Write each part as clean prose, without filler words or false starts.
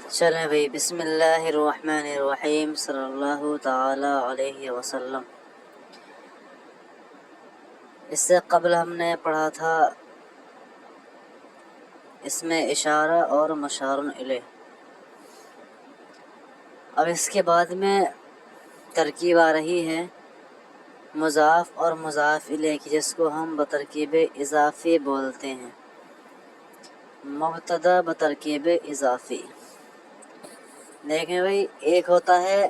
چلیں بھائی، بسم اللہ الرحمن الرحیم، صلی اللہ تعالی علیہ وسلم۔ اس سے قبل ہم نے پڑھا تھا اس میں اشارہ اور مشار الیہ۔ اب اس کے بعد میں ترکیب آ رہی ہے مضاف اور مضاف الیہ کی، جس کو ہم بترکیب اضافی بولتے ہیں، مبتدا بترکیب اضافی۔ دیکھیں بھائی، ایک ہوتا ہے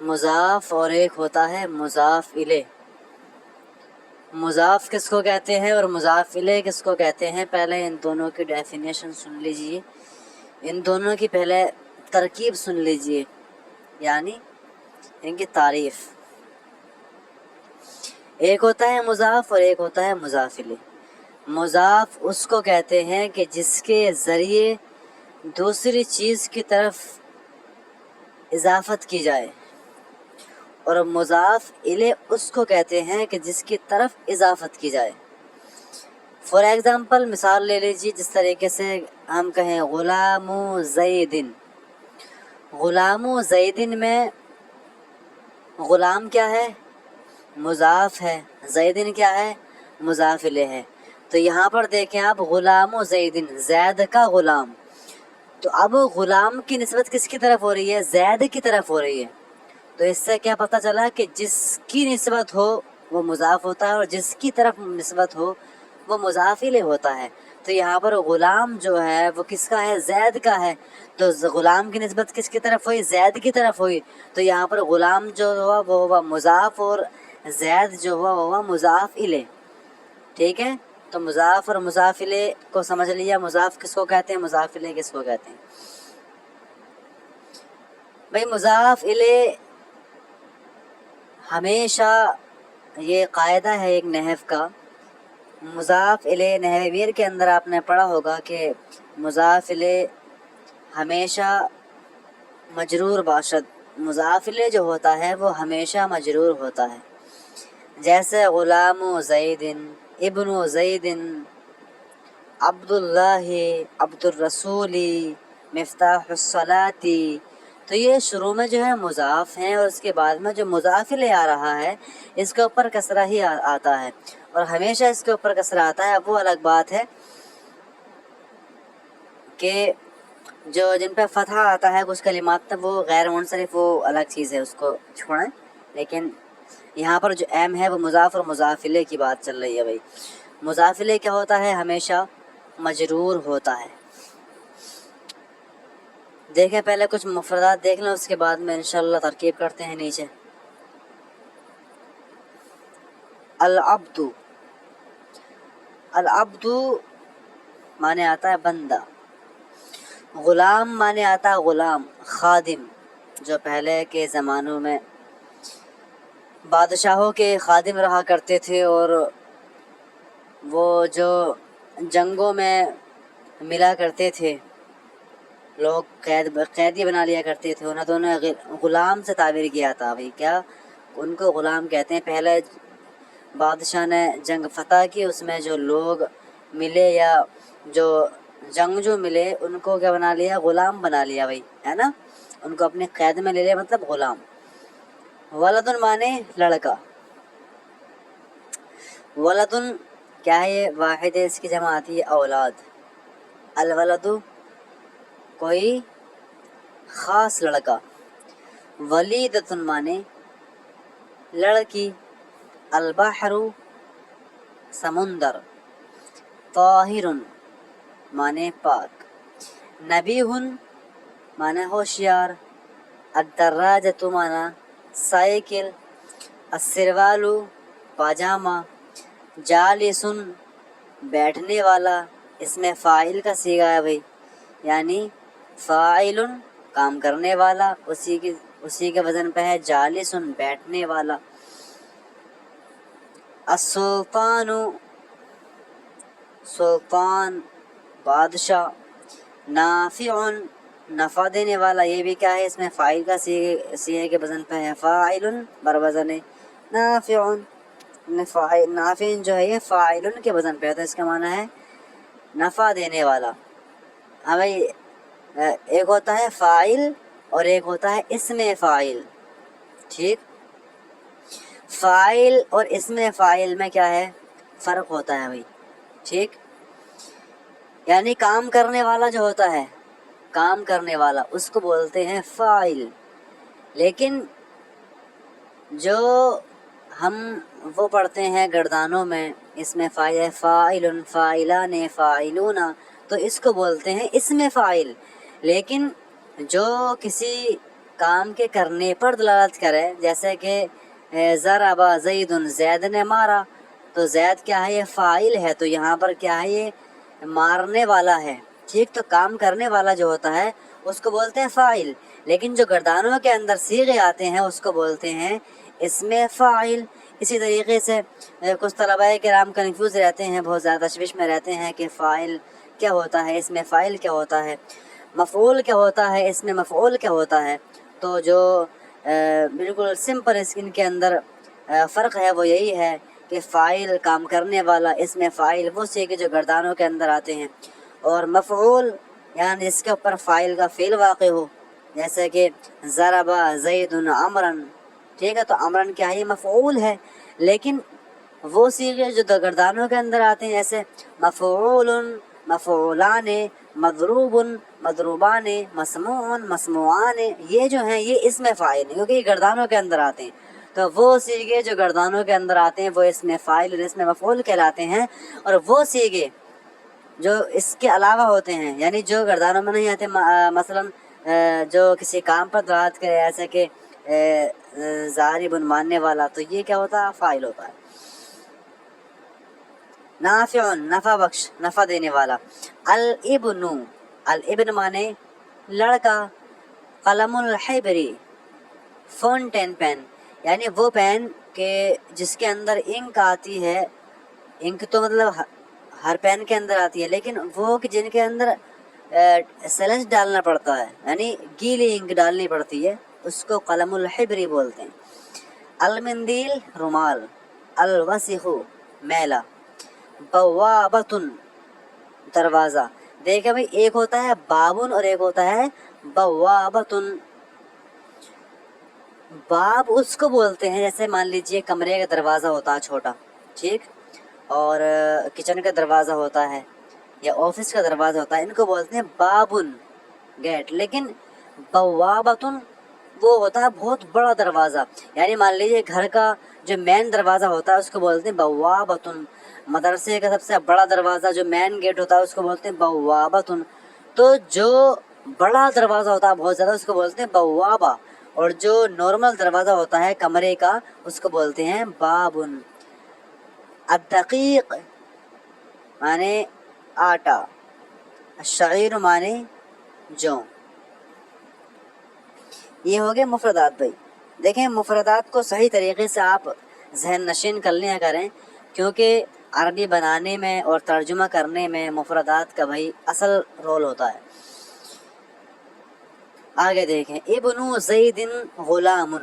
مضاف اور ایک ہوتا ہے مضاف الیہ۔ مضاف کس کو کہتے ہیں اور مضاف الیہ کس کو کہتے ہیں، پہلے ان دونوں کی ڈیفینیشن سن لیجئے، ان دونوں کی پہلے ترکیب سن لیجئے، یعنی ان کی تعریف۔ ایک ہوتا ہے مضاف اور ایک ہوتا ہے مضاف الیہ۔ مضاف اس کو کہتے ہیں کہ جس کے ذریعے دوسری چیز کی طرف اضافت کی جائے، اور مضاف الیہ اس کو کہتے ہیں کہ جس کی طرف اضافت کی جائے۔ فار ایگزامپل مثال لے لیجیے، جس طریقے سے ہم کہیں غلام زیدن۔ غلام زیدن میں غلام کیا ہے؟ مضاف ہے۔ زیدن کیا ہے؟ مضاف الیہ ہے۔ تو یہاں پر دیکھیں آپ، غلام زیدن، زید کا غلام۔ تو اب غلام کی نسبت کس کی طرف ہو رہی ہے؟ زید کی طرف ہو رہی ہے۔ تو اس سے کیا پتہ چلا کہ جس کی نسبت ہو وہ مضاف ہوتا ہے، اور جس کی طرف نسبت ہو وہ مضاف الیہ ہوتا ہے۔ تو یہاں پر غلام جو ہے وہ کس کا ہے؟ زید کا ہے۔ تو غلام کی نسبت کس کی طرف ہوئی؟ زید کی طرف ہوئی۔ تو یہاں پر غلام جو ہوا وہ ہوا مضاف، اور زید جو ہوا وہ ہوا مضاف الیہ۔ ٹھیک ہے، تو مضاف اور مضاف الیہ کو سمجھ لیا۔ مضاف کس کو کہتے ہیں، مضاف الیہ کس کو کہتے ہیں؟ بھائی مضاف الیہ ہمیشہ، یہ قاعدہ ہے ایک نحو کا، مضاف الیہ نحو ویر کے اندر آپ نے پڑھا ہوگا کہ مضاف الیہ ہمیشہ مجرور باشد۔ مضاف الیہ جو ہوتا ہے وہ ہمیشہ مجرور ہوتا ہے، جیسے غلام زید، ابن زید، عبداللہ، عبد الرسول، مفتاح الصلاۃ۔ تو یہ شروع میں جو ہے مضاف ہیں، اور اس کے بعد میں جو مضاف الیہ آ رہا ہے اس کے اوپر کسرہ ہی آتا ہے، اور ہمیشہ اس کے اوپر کسرہ آتا ہے۔ وہ الگ بات ہے کہ جو جن پہ فتحہ آتا ہے کچھ کلمات تب وہ غیر منصرف، وہ الگ چیز ہے، اس کو چھوڑیں۔ لیکن یہاں پر جو اہم ہے وہ مضاف اور مضاف الیہ کی بات چل رہی ہے۔ بھائی مضاف الیہ کیا ہوتا ہے؟ ہمیشہ مجرور ہوتا ہے۔ دیکھیں پہلے کچھ مفردات دیکھ لیں، اس کے بعد میں انشاءاللہ ترکیب کرتے ہیں نیچے۔ العبد، العبد مانے آتا ہے بندہ۔ غلام مانے آتا ہے غلام، خادم، جو پہلے کے زمانوں میں بادشاہوں کے خادم رہا کرتے تھے، اور وہ جو جنگوں میں ملا کرتے تھے، لوگ قیدی بنا لیا کرتے تھے، انہوں دونوں غلام سے تعبیر کیا تھا۔ بھائی کیا ان کو غلام کہتے ہیں۔ پہلے بادشاہ نے جنگ فتح کی، اس میں جو لوگ ملے یا جو جنگ جو ملے ان کو کیا بنا لیا؟ غلام بنا لیا، بھائی ہے نا، ان کو اپنے قید میں لے لیا، مطلب غلام۔ ولد مانے لڑکا۔ ولد کیا ہے؟ یہ واحد ہے، اس کی جمع آتی ہے اولاد۔ الولد کوئی خاص لڑکا۔ ولیدۃ مانے لڑکی۔ البحر سمندر۔ طاہر مانے پاک۔ نبیہ مانے ہوشیار۔ الدراجۃ مانا سائیکل۔ السروال پاجامہ۔ جالس بیٹھنے والا، اس میں فاعل کا صیغہ ہے بھائی، یعنی فاعل کام کرنے والا، اسی کے وزن پہ ہے جالس بیٹھنے والا۔ السلطان سلطان بادشاہ۔ نافع نفع دینے والا، یہ بھی کیا ہے؟ اس میں فاعل کا صیغے کے وزن پہ ہے فاعل بر وزن نافع۔ نافع جو ہے یہ فاعل کے وزن پہ ہے، تو اس کا معنی ہے نفع دینے والا۔ ہاں بھائی، ایک ہوتا ہے فاعل اور ایک ہوتا ہے اسم فاعل. ٹھیک, فاعل اور اسم فاعل میں کیا ہے فرق ہوتا ہے بھائی. ٹھیک, یعنی کام کرنے والا جو ہوتا ہے, کام کرنے والا اس کو بولتے ہیں فاعل, لیکن جو ہم وہ پڑھتے ہیں گردانوں میں اس میں فاعل ہے فاعل فاعلان فاعلون, تو اس کو بولتے ہیں اسم فاعل. لیکن جو کسی کام کے کرنے پر دلالت کرے, جیسے کہ ضرب زید, زید نے مارا, تو زید کیا ہے, یہ فاعل ہے, تو یہاں پر کیا ہے, یہ مارنے والا ہے. ٹھیک, تو کام کرنے والا جو ہوتا ہے اس کو بولتے ہیں فاعل, لیکن جو گردانوں کے اندر صیغے آتے ہیں اس کو بولتے ہیں اسم فاعل. اسی طریقے سے کچھ طلباء کرام کنفیوز رہتے ہیں, بہت زیادہ تشویش میں رہتے ہیں کہ فاعل کیا ہوتا ہے, اسم فاعل کیا ہوتا ہے, مفعول کیا ہوتا ہے, اسم مفعول کیا ہوتا ہے. تو جو بالکل سمپل ان کے اندر فرق ہے وہ یہی ہے کہ فاعل کام کرنے والا, اسم فاعل وہ صیغے جو گردانوں کے اندر آتے ہیں, اور مفعول یعنی اس کے اوپر فاعل کا فعل واقع ہو, جیسے کہ ضرب زید عمرن. ٹھیک ہے, تو عمرن کیا ہے, یہ مفعول ہے, لیکن وہ صیغے جو گردانوں کے اندر آتے ہیں جیسے مفعول, مفعولان, مضروب, مضروبان, مسموع, مسموعان, یہ جو ہیں یہ اسم فاعل ہیں کیونکہ یہ گردانوں کے اندر آتے ہیں. تو وہ صیغے جو گردانوں کے اندر آتے ہیں وہ اسم فاعل اور اسم مفعول کہلاتے ہیں, اور وہ صیغے جو اس کے علاوہ ہوتے ہیں یعنی جو گردانوں میں نہیں آتے, مثلاً جو کسی کام پر دلالت کرے ایسے کہ ضارب ماننے والا, تو یہ کیا ہوتا ہے, فاعل ہوتا ہے. نافع, نفع بخش, نفع دینے والا. الابن, الابن مانے لڑکا. قلم الحبری, فونٹین پین, یعنی وہ پین کہ جس کے اندر انک آتی ہے. انک تو مطلب ہر پین کے اندر آتی ہے, لیکن وہ کہ جن کے اندر سلنج ڈالنا پڑتا ہے یعنی گیلی انک ڈالنی پڑتی ہے, اس کو قلم الحبری بولتے ہیں. المندیل, رومال. الوسخ, میلا. بوابتن, دروازہ. دیکھیں بھائی, ایک ہوتا ہے بابن اور ایک ہوتا ہے بوابتن. باب اس کو بولتے ہیں جیسے مان لیجئے کمرے کا دروازہ ہوتا ہے چھوٹا, ٹھیک, اور کچن کا دروازہ ہوتا ہے یا آفس کا دروازہ ہوتا ہے, ان کو بولتے ہیں بابن, گیٹ. لیکن بوابتن وہ ہوتا ہے بہت بڑا دروازہ, یعنی مان لیجیے گھر کا جو مین دروازہ ہوتا ہے اس کو بولتے ہیں بوابتن. مدرسے کا سب سے بڑا دروازہ جو مین گیٹ ہوتا ہے اس کو بولتے ہیں بوابتن. تو جو بڑا دروازہ ہوتا ہے بہت زیادہ اس کو بولتے ہیں بوابہ, اور جو نارمل دروازہ ہوتا ہے کمرے کا اس کو بولتے ہیں بابن. الدقیق مانے آٹا. الشعیر مانے جو. یہ ہو گئے مفردات بھائی. دیکھیں مفردات کو صحیح طریقے سے آپ ذہن نشین کر لیا کریں, کیونکہ عربی بنانے میں اور ترجمہ کرنے میں مفردات کا بھائی اصل رول ہوتا ہے. آگے دیکھیں, ابن زید غلام.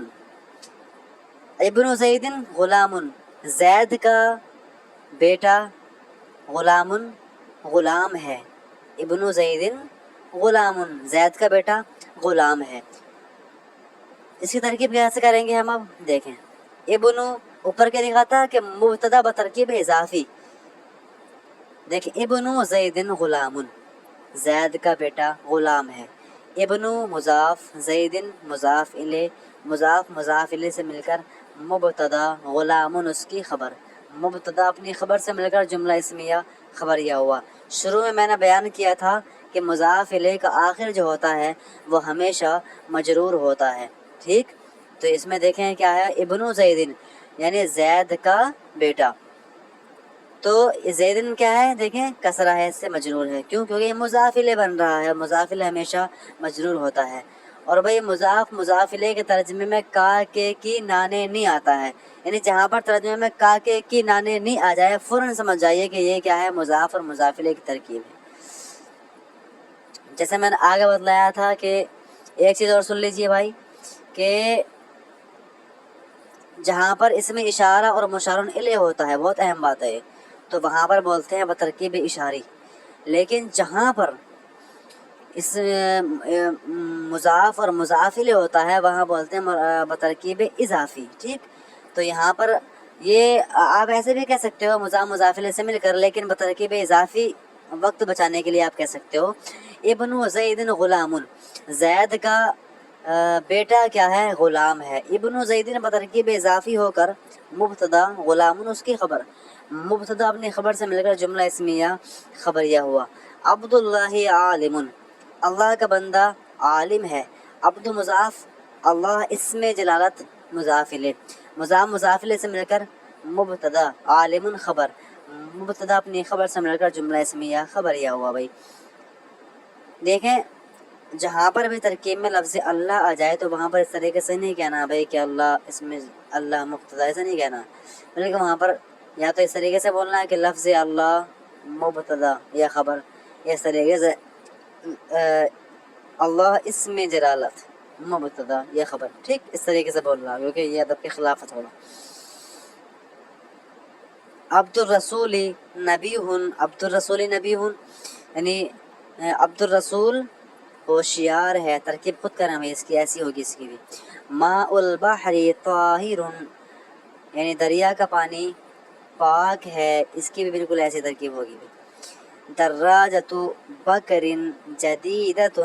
ابن زید غلام, زید کا بیٹا غلام, غلام ہے. ابن زید غلام, زید کا بیٹا غلام ہے. اس کی ترکیب کیسے کریں گے ہم, اب دیکھیں. ابن اوپر کے دکھاتا کہ مبتدا بترکیب اضافی. دیکھیں, ابن زید غلام, زید کا بیٹا غلام ہے. ابن مضاف, زید مضاف الیہ, مضاف مضاف الیہ سے مل کر مبتدا, غلام اس کی خبر. مبتدا اپنی خبر سے مل کر جملہ اسمیہ خبریہ ہوا. شروع میں نے بیان کیا تھا کہ مضاف الیہ کا آخر جو ہوتا ہے وہ ہمیشہ مجرور ہوتا ہے. ٹھیک, تو اس میں دیکھیں کیا ہے, ابن زیدن یعنی زید کا بیٹا. تو زیدن کیا ہے, دیکھیں کسرہ ہے, اس سے مجرور ہے. کیوں, کیونکہ یہ مضاف الیہ بن رہا ہے, مضاف الیہ ہمیشہ مجرور ہوتا ہے. اور بھائی مضاف الیہ کے ترجمے میں کا کے کی نانے نہیں آتا ہے, یعنی جہاں پر ترجمے میں کا کے کی نانے نہیں آ جائے فوراً سمجھ جائیے کہ یہ کیا ہے, مضاف اور مضاف الیہ کی ترکیب ہے. جیسے میں نے آگے بتلایا تھا کہ ایک چیز اور سن لیجئے بھائی, کہ جہاں پر اس میں اشارہ اور مشار الیہ ہوتا ہے, بہت اہم بات ہے, تو وہاں پر بولتے ہیں بترکیب اشاری. لیکن جہاں پر اس مضاف اور مضاف الیہ ہوتا ہے وہاں بولتے ہیں بترکیب اضافی، ٹھیک. تو یہاں پر یہ آپ ایسے بھی کہہ سکتے ہو مضاف مضاف الیہ سے مل کر، لیکن بترکیب اضافی وقت بچانے کے لیے آپ کہہ سکتے ہو ابن زید غلام، زید کا بیٹا کیا ہے؟ غلام ہے. ابن زید بترکیب اضافی ہو کر مبتدا، غلام اس کی خبر، مبتدا اپنی خبر سے مل کر جملہ اسمیہ خبریہ ہوا. عبداللہ عالم، اللہ کا بندہ عالم ہے. عبد مضاف، اللہ اسم جلالت مضاف الیہ، مضاف الیہ سے مل کر مبتدا، عالم خبر، مبتدا اپنی خبر سے مل کر جملہ اسمیہ خبریہ ہوا. بھائی دیکھیں جہاں پر بھی ترکیب میں لفظ اللہ آ جائے تو وہاں پر اس طریقے سے نہیں کہنا بھائی کہ اللہ اس میں اللہ مبتدا، ایسا نہیں کہنا، بلکہ وہاں پر یا تو اس طریقے سے بولنا ہے کہ لفظ اللہ مبتدا یا خبر، اس طریقے سے اللہ اسم جلالت مبتدا یا خبر، ٹھیک اس طریقے سے بولنا، کیونکہ یہ ادب کے خلاف ہے تھوڑا. عبد الرسول نبی ہن، عبد الرسول نبی ہن یعنی عبد الرسول ہوشیار ہے. ترکیب خود کرنا ہے اس کی، ایسی ہوگی اس کی بھی. ماء البحر طاہر یعنی دریا کا پانی پاک ہے، اس کی بھی بالکل ایسی ترکیب ہوگی. دراجۃ بکر جدیدۃ،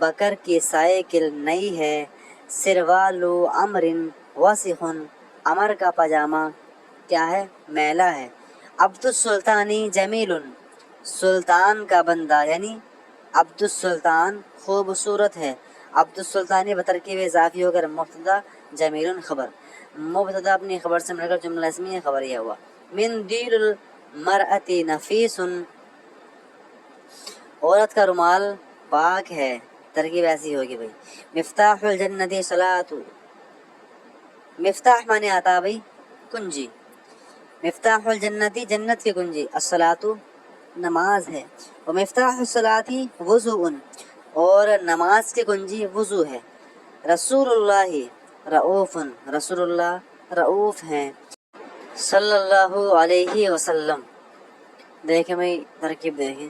بکر کی سائیکل نئی ہے. سروال عمر وسخ، عمر کا پاجامہ کیا ہے؟ میلا ہے. عبد السلطانی جمیل، سلطان کا بندہ یعنی عبد السلطان خوبصورت ہے. عبد السلطانی بترکیب اضافی ہو کر مبتدا، جمیل خبر، مبتدا اپنی خبر سے مل کر جملہ اسمیہ خبریہ ہوا. مندیل المرأۃ نفیس، عورت کا رومال پاک ہے. ترکیب ایسی ہوگی بھائی. مفتاح الجنت صلاۃ، مفتاح مانے آتا بھائی کنجی، مفتاح الجنتی جنت کی کنجی، الصلاۃ نماز ہے. ومفتاح الصلاۃ وضوء، اور نماز کی کنجی وضو ہے. رسول اللہ رؤوف، رسول اللہ رؤوف ہیں. صلی اللہ علیہ وسلم، دیکھیں بھائی ترکیب دیکھیں.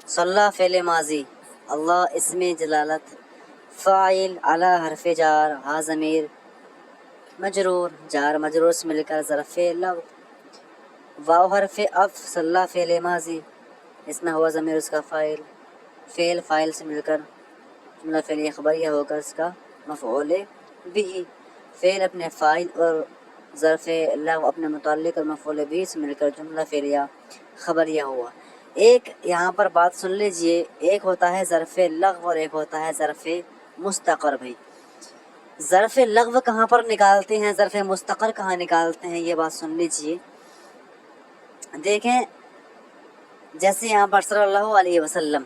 صلی فعل ماضی، اللہ اسم جلالت، فاعل اعلی حرف جار، ہا ضمیر مجرور، جار مجرور سے مل کر ظرف لغو. واو حرف عطف، صلی فعل ماضی، اس میں ہوا ضمیر اس کا فاعل، فعل فاعل سے مل کر جملہ فعلیہ خبریہ ہو کر اس کا مفعول بھی، فعل اپنے فاعل اور ظرف لغو اپنے متعلق اور مفعول بھی سے مل کر جملہ فعلیہ خبریہ ہوا. ایک یہاں پر بات سن لیجئے، ایک ہوتا ہے ظرف لغو اور ایک ہوتا ہے ظرف مستقر. بھائی ظرف لغو کہاں پر نکالتے ہیں، ظرف مستقر کہاں نکالتے ہیں، یہ بات سن لیجئے. دیکھیں جیسے یہاں پر صلی اللہ علیہ وسلم،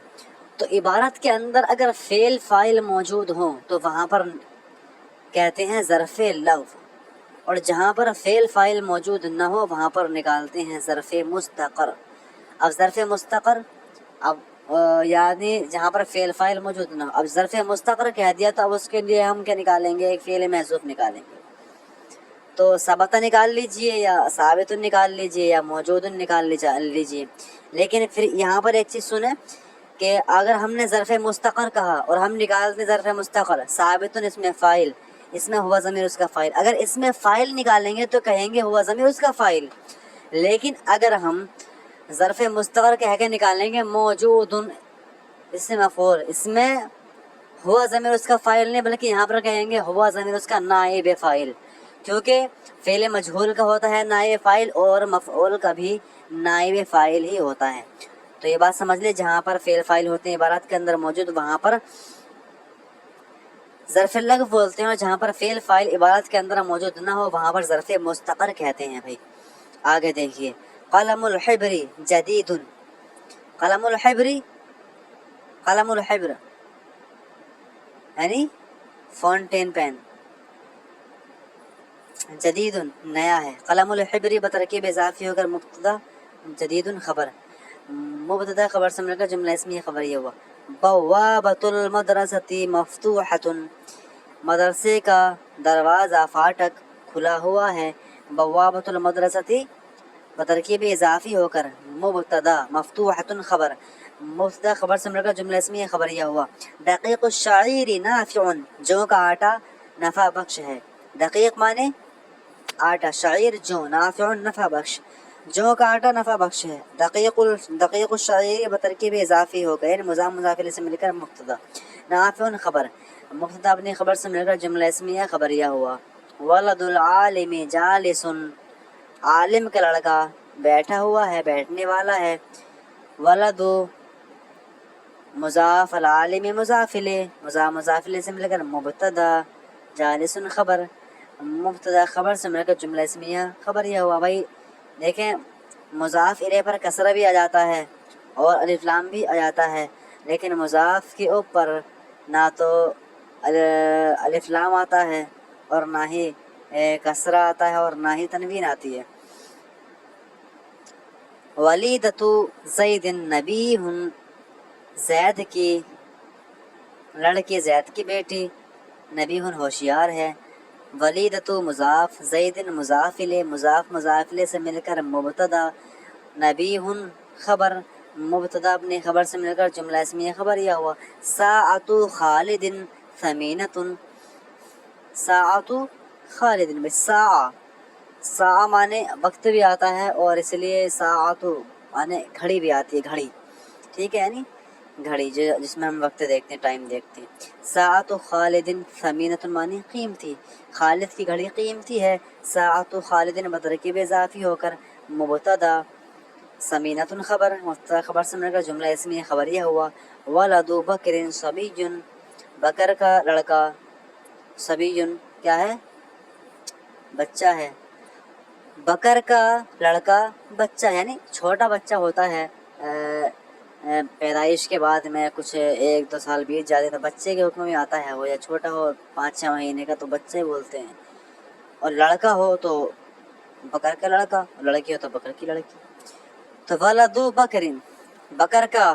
تو عبارت کے اندر اگر فعل فاعل موجود ہوں تو وہاں پر کہتے ہیں ظرف لغو، اور جہاں پر فعل فاعل موجود نہ ہو وہاں پر نکالتے ہیں ظرف مستقر. اب ظرف مستقر، اب یعنی جہاں پر فعل فاعل موجود نہ ہو، اب ظرف مستقر کہہ دیا تو اب اس کے لیے ہم کیا نکالیں گے؟ ایک فعل محذوف نکالیں گے. تو ثبت نکال لیجئے یا ثابت نکال لیجئے یا موجود نکال لیجئے. لیکن پھر یہاں پر ایک چیز سنیں کہ اگر ہم نے ظرف مستقر کہا اور ہم نکالتے ظرف مستقر، ثابت اس میں فاعل، اس میں ہوا ضمیر اس کا فاعل، اگر اس میں فاعل نکالیں گے تو کہیں گے ہوا ضمیر اس کا فاعل. لیکن اگر ہم ظرف مستقر کہہ کے نکالیں گے موجود اس سے مفعول، اس میں ہوا ضمیر اس کا فاعل نہیں بلکہ یہاں پر کہیں گے ہوا ضمیر اس کا نائب فاعل، کیونکہ فعل مجہول کا ہوتا ہے نائب فاعل اور مفعول کا بھی نائب فاعل ہی ہوتا ہے. تو یہ بات سمجھ لیں، جہاں پر فعل فاعل ہوتے ہیں عبارت کے اندر موجود وہاں پر ظرف لغو بولتے ہیں، اور جہاں پر فعل فاعل عبارت کے اندر موجود نہ ہو وہاں پر ظرف مستقر کہتے ہیں. بھائی آگے دیکھیے. قلم الحبر جدید، قلم الحبر، قلم الحبر یعنی فونٹین پین، جدید نیا ہے. قلم الحبر بترکیب اضافی ہو کر مبتدا، جدید خبر، مبتدا خبر سے مل کر جملہ اسمیہ خبریہ ہوا. بوابۃ المدرسۃ مفتوحۃ، مدرسے کا دروازہ فاٹک کھلا ہوا ہے. بوابۃ المدرسۃ بترکیب اضافی ہو کر مبتدا، مفتوحۃ خبر، مبتدا خبر سے مل کر جملہ اسمیہ خبریہ ہوا. دقیق الشعیر نافع، جو کا آٹا نفع بخش ہے. دقیق مانے آٹا، شعیر جو، نافع نفع بخش. جو کا آٹا نفع بخش ہے. دقیق الشعیر بترکیب اضافی ہو گئے، مضاف مضاف الیہ سے مل کر مبتدا. نافع خبر، مبتدا اپنی خبر سے مل کر جملہ اسمیہ خبریہ ہوا. ولد العالم جالس، عالم کا لڑکا بیٹھا ہوا ہے، بیٹھنے والا ہے. ولد مضاف، العالم مضاف الیہ، مضاف الیہ سے مل کر مبتدا. جالس خبر، مبتدا خبر سے مل کر جملہ اسمیہ خبریہ ہوا. بھائی دیکھیں مضاف الیہ پر کسرہ بھی آ جاتا ہے اور الف لام بھی آ جاتا ہے، لیکن مضاف کے اوپر نہ تو الف لام آتا ہے اور نہ ہی کسرہ آتا ہے اور نہ ہی تنوین آتی ہے. ولیدۃ زید نبیہ، زید کی لڑکی، زید کی بیٹی، نبیہ ہوشیار ہے. ولیدۃ مضاف، زید مضاف الیہ، مضاف الیہ سے مل کر مبتدا. نبیہ خبر، مبتدا اپنی خبر سے مل کر جملہ اسمیہ خبریہ ہوا. ساعۃ خالد ثمینۃ، ساعۃ خالد، ساعہ مانے وقت بھی آتا ہے اور اس لیے ساعۃ مانے گھڑی بھی آتی ہے، گھڑی، ٹھیک ہے، یعنی گھڑی جس میں ہم وقت دیکھتے ہیں، ٹائم دیکھتے ہیں. ساعۃ خالد ثمینۃ مانے قیمتی، خالد کی گھڑی قیمتی ہے. ساعۃ خالد بترکیب اضافی ہو کر مبتدا. ثمینۃ خبر، مبتدا خبر سے مل کر جملہ اسمیہ خبریہ ہوا. ولد بکر صبی، بکر کا لڑکا، صبی کیا ہے؟ بچہ ہے. بکر کا لڑکا بچہ یعنی چھوٹا بچہ ہوتا ہے، پیدائش کے بعد میں کچھ 1-2 سال بیت جاتے تو بچے کے حکم میں آتا ہے وہ، یا چھوٹا ہو 5-6 مہینے کا تو بچے بولتے ہیں، اور لڑکا ہو تو بکر کا لڑکا، لڑکی ہو تو بکر کی لڑکی. تو ولد بکرین، بکر کا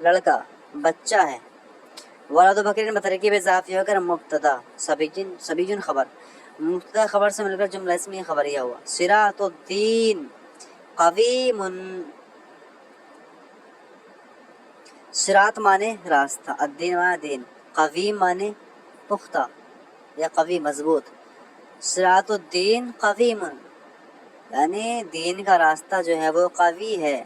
لڑکا بچہ ہے. ولد بکرین بترکیب اضافی ہو کر مبتدا. صبی خبر، مبتدا خبر سے مل کر جملہ اسمیہ خبریہ ہوا. صراط الدین قویم، صراط مانے راستہ، الدین مانے دین، قویم مانے پختہ یا قوی، مضبوط. صراط الدین قویم یعنی دین کا راستہ جو ہے وہ قوی ہے.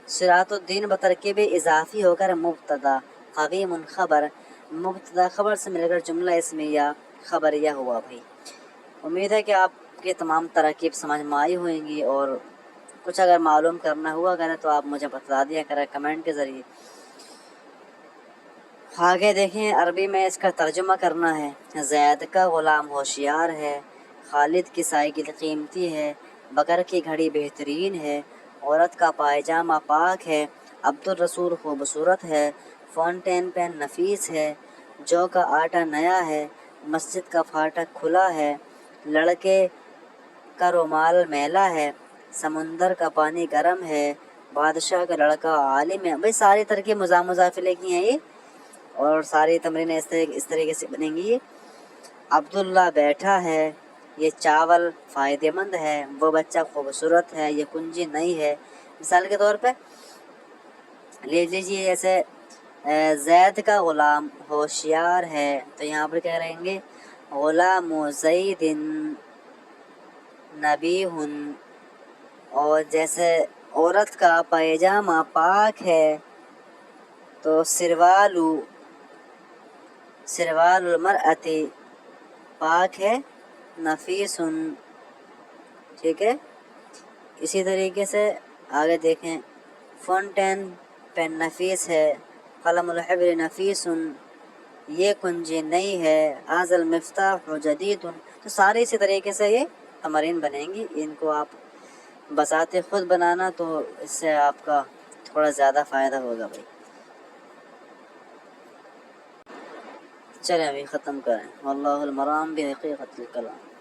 صراط الدین بترکیب اضافی ہو کر مبتدا. قویم خبر، مبتدا خبر سے مل کر جملہ اسمیہ خبریہ ہوا. بھائی امید ہے کہ آپ کے تمام تراکیب سمجھ میں آئی ہوئیں گی، اور کچھ اگر معلوم کرنا ہوا کرے تو آپ مجھے بتا دیا کریں کمنٹ کے ذریعے. آگے دیکھیں عربی میں اس کا ترجمہ کرنا ہے. زید کا غلام ہوشیار ہے، خالد کی سائیکل قیمتی ہے، بکر کی گھڑی بہترین ہے، عورت کا پائجامہ پاک ہے، عبد الرسول خوبصورت ہے، فونٹین پین نفیس ہے، جو کا آٹا نیا ہے، مسجد کا پھاٹک کھلا ہے، لڑکے کا رومال میلا ہے، سمندر کا پانی گرم ہے، بادشاہ کا لڑکا عالم ہے. بھائی ساری ترکیب مضاف مضاف الیہ کی ہیں یہ، اور ساری تمرینیں اس طریقے سے بنیں گی. عبداللہ بیٹھا ہے، یہ چاول فائدہ مند ہے، وہ بچہ خوبصورت ہے، یہ کنجی نئی ہے. مثال کے طور پہ لے لیجیے جیسے زید کا غلام ہوشیار ہے، تو یہاں پر کیا رہیں گے؟ غلام زید نبیہ. اور جیسے عورت کا پائجامہ پاک ہے تو سروال المرأۃ پاک ہے، نفیس، ٹھیک ہے. اسی طریقے سے آگے دیکھیں، فونٹین پین نفیس ہے، قلم الحبر نفیس، یہ کنجی نئی ہے، ھذا المفتاح جدید. تو سارے اسی طریقے سے یہ تمارین بنیں گی. ان کو آپ بذات خود بنانا تو اس سے آپ کا تھوڑا زیادہ فائدہ ہوگا. بھائی چلیں ابھی ختم کریں. واللہ المرام بحقیقت الکلام.